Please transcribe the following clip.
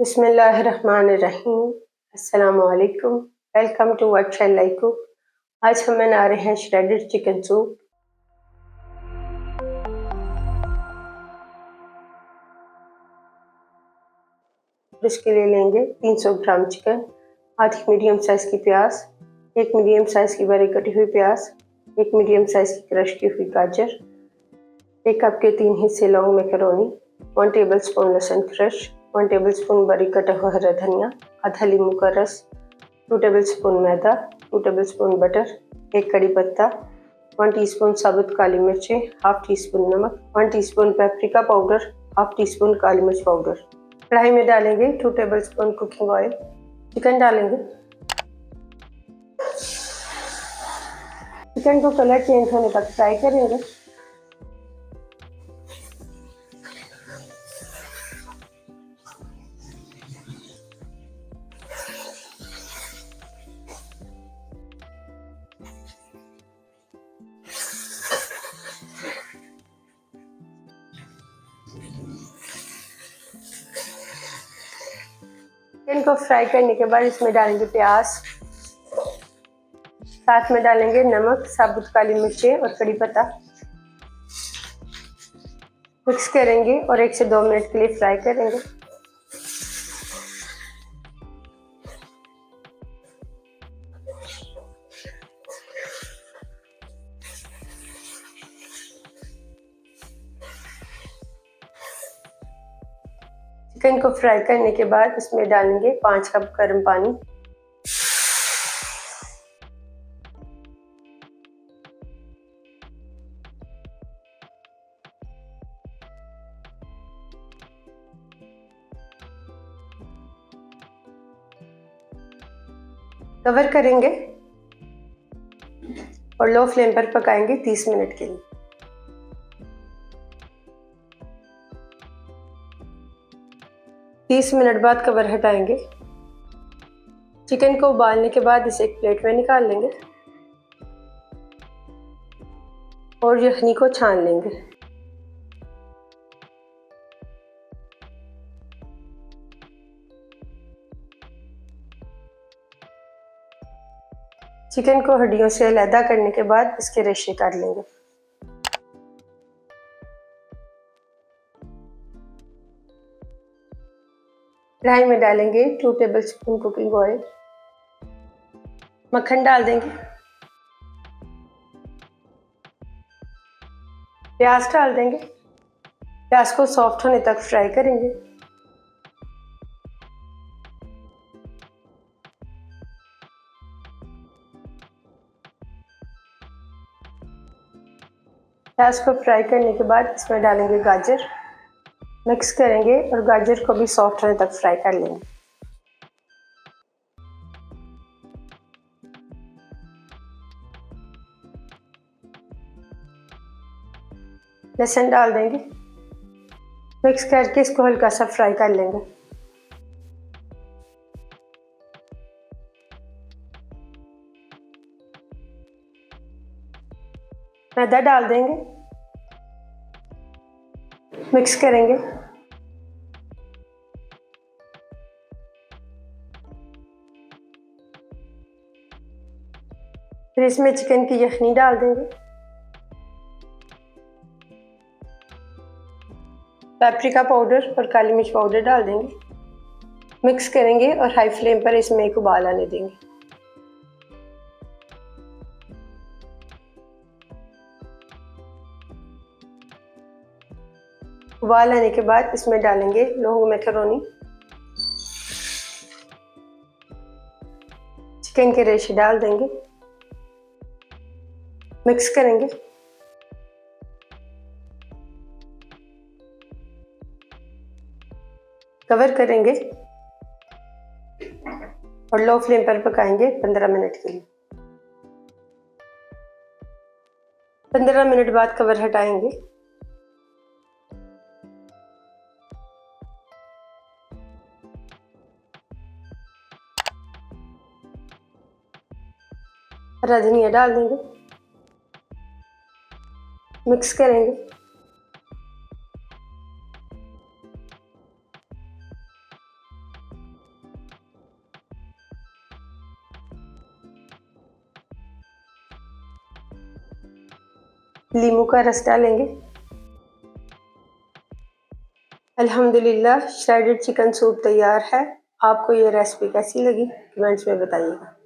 बिस्मिल्लाहिर्रहमानिर्रहीम। अस्सलामुअलैकुम। Welcome to what shall I cook. आज हम बना रहे हैं श्रेडेड चिकन सूप। इसके लिए लेंगे 300 ग्राम चिकन, आधी मीडियम साइज़ की प्याज, एक मीडियम साइज़ की बारीक कटी हुई प्याज, एक मीडियम साइज़ की क्रश की हुई गाजर, एक कप के 3 हिस्से लौंग मैकरोनी, 1 टेबल स्पून लहसुन क्रश, 1 टेबल स्पून बारीक कटा हुआ हरा धनिया, आधा लींबू का रस, 2 टेबल स्पून मैदा, 2 टेबल स्पून बटर, एक कड़ी पत्ता, 1 टीस्पून साबुत काली मिर्चें, हाफ टी स्पून नमक, 1 teaspoon paprika powder, half teaspoon काली मिर्च पाउडर। कढ़ाई में डालेंगे 2 tablespoon cooking oil, chicken डालेंगे। चिकन को कलर चेंज होने तक फ्राई करेंगे। चिकन को फ्राई करने के बाद इसमें डालेंगे प्याज, साथ में डालेंगे नमक, साबुत काली मिर्चें और कड़ी पत्ता। मिक्स करेंगे और 1 से 2 मिनट के लिए फ्राई करेंगे। चिकन को फ्राई करने के बाद इसमें डालेंगे 5 कप गर्म पानी। कवर करेंगे और लो फ्लेम पर पकाएंगे 30 मिनट के लिए। तीस मिनट बाद कवर हटाएंगे। चिकन को उबालने के बाद इसे एक प्लेट में निकाल लेंगे और यखनी को छान लेंगे। चिकन को हड्डियों से अलग करने के बाद इसके रेशे काट लेंगे। कढ़ाई में डालेंगे 2 टेबल स्पून कुकिंग ऑयल, मक्खन डाल देंगे, प्याज डाल देंगे। प्याज को सॉफ्ट होने तक फ्राई करेंगे। प्याज को फ्राई करने के बाद इसमें डालेंगे गाजर, मिक्स करेंगे और गाजर को भी सॉफ्ट होने तक फ्राई कर लेंगे। लहसुन डाल देंगे, मिक्स करके इसको हल्का सा फ्राई कर लेंगे। मैदा डाल देंगे, मिक्स करेंगे। फिर इसमें चिकन की यखनी डाल देंगे, पेपरिका पाउडर और काली मिर्च पाउडर डाल देंगे, मिक्स करेंगे और हाई फ्लेम पर इसमें एक उबाल आने देंगे। उबाल आने के बाद इसमें डालेंगे लौंग मैकरोनी, चिकन के रेशे डाल देंगे, मिक्स करेंगे। कवर करेंगे और लो फ्लेम पर पकाएंगे 15 मिनट के लिए। 15 मिनट बाद कवर हटाएंगे। हरा धनिया डाल देंगे, मिक्स करेंगे। लीमू का रस डालेंगे। अल्हम्दुलिल्लाह श्रेडेड चिकन सूप तैयार है। आपको ये रेसिपी कैसी लगी कमेंट्स में बताइएगा।